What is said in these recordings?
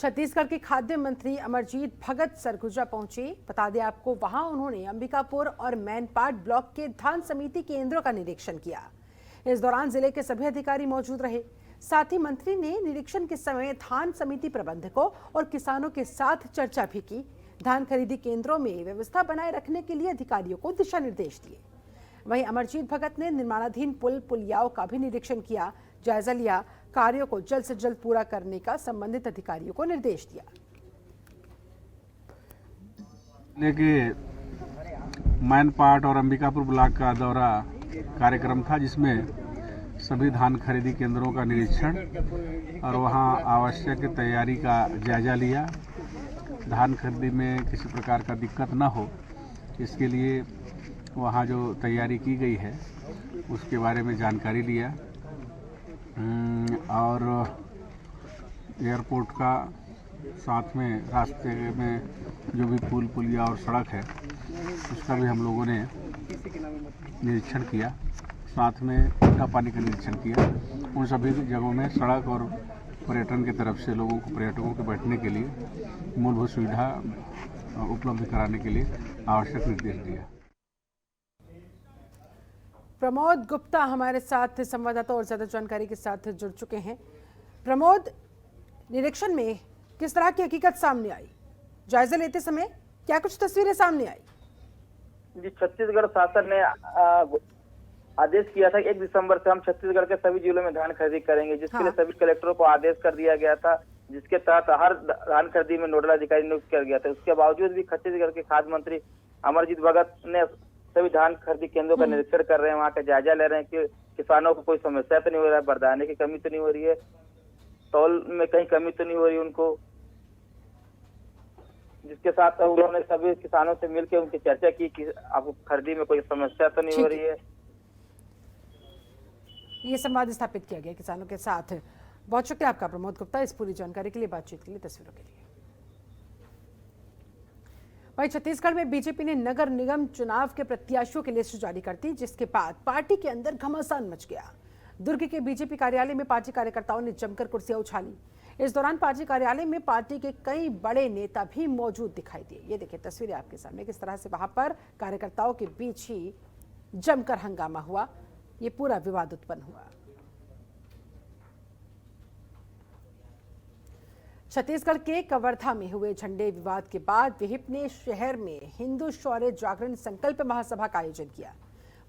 छत्तीसगढ़ के खाद्य मंत्री अमरजीत भगत सरगुजा पहुंचे। बता दें आपको, वहां उन्होंने अंबिकापुर और मैनपाट ब्लॉक के धान समिति केंद्रों का निरीक्षण किया। इस दौरान जिले के सभी अधिकारी मौजूद रहे। साथ ही मंत्री ने निरीक्षण के समय धान समिति प्रबंधकों और किसानों के साथ चर्चा भी की। धान खरीदी केंद्रों में व्यवस्था बनाए रखने के लिए अधिकारियों को दिशा निर्देश दिए। वहीं अमरजीत भगत ने निर्माणाधीन पुलियाओं का भी निरीक्षण किया, जायजा लिया। कार्यों को जल्द से जल्द पूरा करने का संबंधित अधिकारियों को निर्देश दिया। मैनपाट और अंबिकापुर ब्लॉक का दौरा कार्यक्रम था, जिसमें सभी धान खरीदी केंद्रों का निरीक्षण और वहां आवश्यक तैयारी का जायजा लिया। धान खरीदी में किसी प्रकार का दिक्कत न हो, इसके लिए वहां जो तैयारी की गई है उसके बारे में जानकारी लिया और एयरपोर्ट का साथ में रास्ते में जो भी पुलिया और सड़क है उसका भी हम लोगों ने निरीक्षण किया। साथ में मीठा पानी का निरीक्षण किया। उन सभी जगहों में सड़क और पर्यटन की तरफ से पर्यटकों के बैठने के लिए मूलभूत सुविधा उपलब्ध कराने के लिए आवश्यक निर्देश दिया। प्रमोद गुप्ता हमारे साथ संवाददाता और ज्यादा जानकारी के साथ जुड़ चुके हैं। प्रमोद, निरीक्षण में किस तरह की हकीकत सामने आई? जायजा लेते समय क्या कुछ तस्वीरें सामने आई? जी, छत्तीसगढ़ शासन ने आदेश किया था 1 दिसंबर से हम छत्तीसगढ़ के सभी जिलों में धान खरीदी करेंगे, जिसके लिए सभी कलेक्टरों को आदेश कर दिया गया था, जिसके तहत हर धान खरीदी में नोडल अधिकारी नियुक्त किया गया था। उसके बावजूद भी छत्तीसगढ़ के खाद्य मंत्री अमरजीत भगत ने सभी धान खरीदी केंद्रों का निरीक्षण कर रहे हैं, वहाँ का जायजा ले रहे हैं कि किसानों को कोई समस्या तो नहीं हो रहा है, बरदाने की कमी तो नहीं हो रही है, तौल में कहीं कमी तो नहीं हो रही उनको। जिसके साथ उन्होंने सभी किसानों से मिलकर उनकी चर्चा की कि आपको खरीदी में कोई समस्या तो नहीं हो रही है। ये संवाद स्थापित किया गया किसानों के साथ। बहुत शुक्रिया आपका प्रमोद गुप्ता, इस पूरी जानकारी के लिए, बातचीत के लिए, तस्वीरों के लिए। वहीं छत्तीसगढ़ में बीजेपी ने नगर निगम चुनाव के प्रत्याशियों की लिस्ट जारी कर दी, जिसके बाद पार्टी के अंदर घमासान मच गया। दुर्ग के बीजेपी कार्यालय में पार्टी कार्यकर्ताओं ने जमकर कुर्सियां उछाली। इस दौरान पार्टी कार्यालय में पार्टी के कई बड़े नेता भी मौजूद दिखाई दिए। ये देखिए तस्वीरें आपके सामने, किस तरह से वहां पर कार्यकर्ताओं के बीच ही जमकर हंगामा हुआ, ये पूरा विवाद उत्पन्न हुआ। छत्तीसगढ़ के कवर्धा में हुए झंडे विवाद के बाद विहिप ने शहर में हिंदू शौर्य जागरण संकल्प महासभा का आयोजन किया।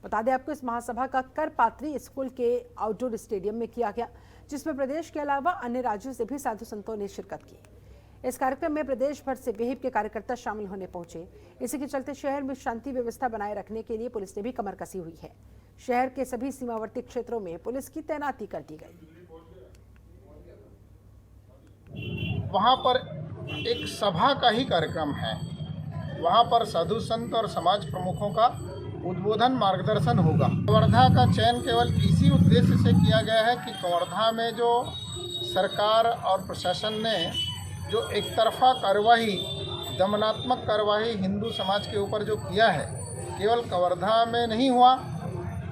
बता दें आपको, इस महासभा का करपात्री स्कूल के आउटडोर स्टेडियम में किया गया, जिसमें प्रदेश के अलावा अन्य राज्यों से भी साधु संतों ने शिरकत की। इस कार्यक्रम में प्रदेश भर से विहिप के कार्यकर्ता शामिल होने पहुंचे। इसी के चलते शहर में शांति व्यवस्था बनाए रखने के लिए पुलिस ने भी कमर कसी हुई है। शहर के सभी सीमावर्ती क्षेत्रों में पुलिस की तैनाती कर दी गई। वहाँ पर एक सभा का ही कार्यक्रम है। वहाँ पर साधु संत और समाज प्रमुखों का उद्बोधन मार्गदर्शन होगा। कवर्धा का चयन केवल इसी उद्देश्य से किया गया है कि कवर्धा में जो सरकार और प्रशासन ने जो एक तरफा कार्रवाई, दमनात्मक कार्रवाई हिंदू समाज के ऊपर जो किया है, केवल कवर्धा में नहीं हुआ।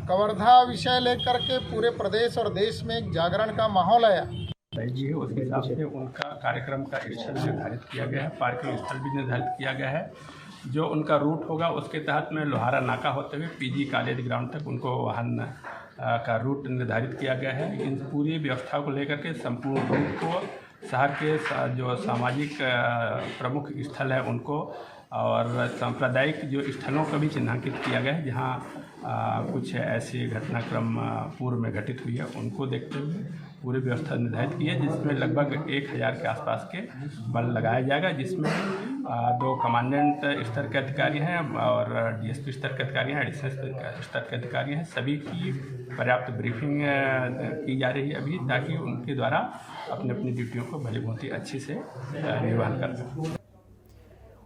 कवर्धा विषय लेकर के पूरे प्रदेश और देश में एक जागरण का माहौल आया। जी है, उसके हिसाब से उनका कार्यक्रम का स्थल निर्धारित किया गया है, पार्किंग स्थल भी निर्धारित किया गया है। जो उनका रूट होगा उसके तहत में लोहारा नाका होते हुए पीजी कॉलेज ग्राउंड तक उनको वाहन का रूट निर्धारित किया गया है। इन पूरी व्यवस्था को लेकर के संपूर्ण रूट को शहर के जो सामाजिक प्रमुख स्थल है उनको और सांप्रदायिक जो स्थलों का भी चिन्हांकित किया गया है, जहाँ कुछ ऐसे घटनाक्रम पूर्व में घटित हुई है, उनको देखते हुए पूरी व्यवस्था निर्धारित की है, जिसमें लगभग 1000 के आसपास के बल लगाया जाएगा, जिसमें 2 कमांडेंट स्तर के अधिकारी हैं और डीएसपी स्तर के अधिकारी हैं, एडिशनल स्तर के अधिकारी हैं। सभी की पर्याप्त ब्रीफिंग की जा रही है अभी, ताकि उनके द्वारा अपनी अपनी ड्यूटियों को भली भांति अच्छे से निर्वहन कर सकें।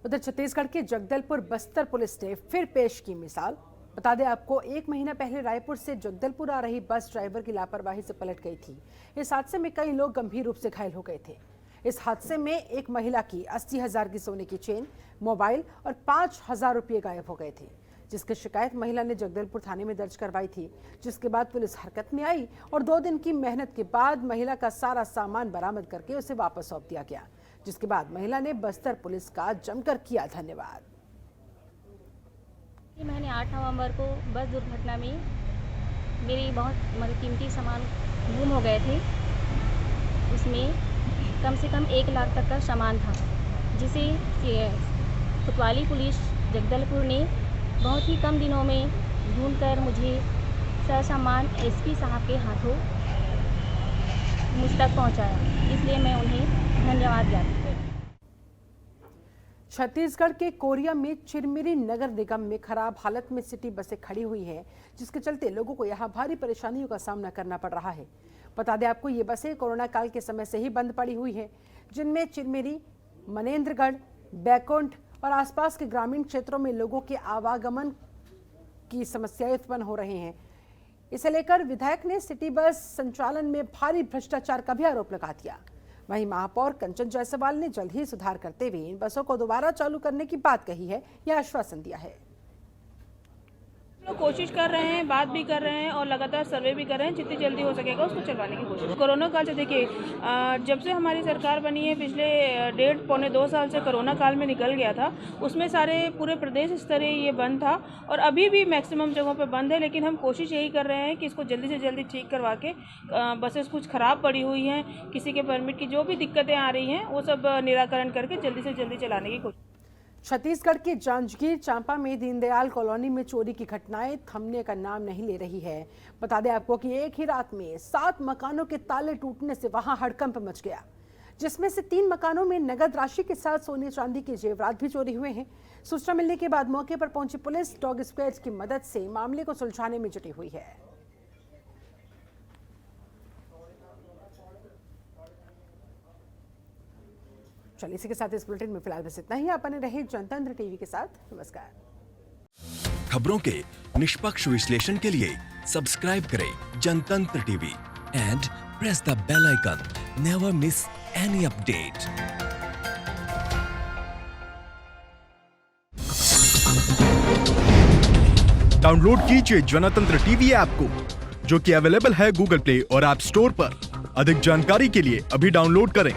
उधर छत्तीसगढ़ के जगदलपुर बस्तर पुलिस ने फिर पेश की मिसाल। बता दें आपको, 1 महीना पहले रायपुर से जगदलपुर आ रही बस ड्राइवर की लापरवाही से पलट गई थी। इस हादसे में कई लोग गंभीर रूप से घायल हो गए थे। इस हादसे में एक महिला की 80,000 की सोने की चेन, मोबाइल और 5,000 रुपये गायब हो गए थे, जिसकी शिकायत महिला ने जगदलपुर थाने में दर्ज करवाई थी। जिसके बाद पुलिस हरकत में आई और 2 दिन की मेहनत के बाद महिला का सारा सामान बरामद करके उसे वापस सौंप दिया गया। जिसके बाद महिला ने बस्तर पुलिस का जमकर किया धन्यवाद। मैंने 8 नवंबर को बस दुर्घटना में मेरी बहुत कीमती सामान गुम हो गए थे। उसमें कम से कम 1 लाख तक का सामान था, जिसे कोतवाली पुलिस जगदलपुर ने बहुत ही कम दिनों में ढूंढकर मुझे सामान एसपी साहब के हाथों मुझ तक पहुंचाया, इसलिए मैं उन्हें धन्यवाद ज्ञापित करती हूं। छत्तीसगढ़ के कोरिया में चिरमिरी नगर निगम में खराब हालत में सिटी बसें खड़ी हुई हैं, जिसके चलते लोगों को यहां भारी परेशानियों का सामना करना पड़ रहा है। बता दें आपको, ये बसें कोरोना काल के समय से ही बंद पड़ी हुई हैं, जिनमें चिरमिरी, मनेन्द्रगढ़, बैकुंठ और आसपास के ग्रामीण क्षेत्रों में लोगों के आवागमन की समस्याएं उत्पन्न हो रहे हैं। इसे लेकर विधायक ने सिटी बस संचालन में भारी भ्रष्टाचार का भी आरोप लगा दिया। वहीं महापौर कंचन जायसवाल ने जल्द ही सुधार करते हुए इन बसों को दोबारा चालू करने की बात कही है या आश्वासन दिया है। लोग कोशिश कर रहे हैं, बात भी कर रहे हैं और लगातार सर्वे भी कर रहे हैं, जितनी जल्दी हो सकेगा उसको चलवाने की कोशिश। कोरोना काल से देखिए, जब से हमारी सरकार बनी है, पिछले 1.5-2 साल से कोरोना काल में निकल गया था, उसमें सारे पूरे प्रदेश स्तरीय ये बंद था और अभी भी मैक्सिमम जगहों पे बंद है। लेकिन हम कोशिश यही कर रहे हैं कि इसको जल्दी से जल्दी ठीक करवा के, बसेस कुछ ख़राब पड़ी हुई हैं, किसी के परमिट की जो भी दिक्कतें आ रही हैं वो सब निराकरण करके जल्दी से जल्दी चलाने की कोशिश। छत्तीसगढ़ के जांजगीर चांपा में दीनदयाल कॉलोनी में चोरी की घटनाएं थमने का नाम नहीं ले रही है। बता दें आपको कि एक ही रात में 7 मकानों के ताले टूटने से वहां हड़कंप मच गया, जिसमें से 3 मकानों में नगद राशि के साथ सोने चांदी के जेवरात भी चोरी हुए हैं। सूचना मिलने के बाद मौके पर पहुंची पुलिस डॉग स्क्वाड की मदद से मामले को सुलझाने में जुटी हुई है। चलिए, इसी के साथ इस बुलेटिन में फिलहाल बस इतना ही। आप बने रहे जनतंत्र टीवी के साथ। नमस्कार। खबरों के निष्पक्ष विश्लेषण के लिए सब्सक्राइब करें Jantantra TV and press the bell icon. Never miss any update. Download कीजिए जनतंत्र टीवी ऐप को, जो कि अवेलेबल है गूगल प्ले और ऐप स्टोर पर। अधिक जानकारी के लिए अभी डाउनलोड करें।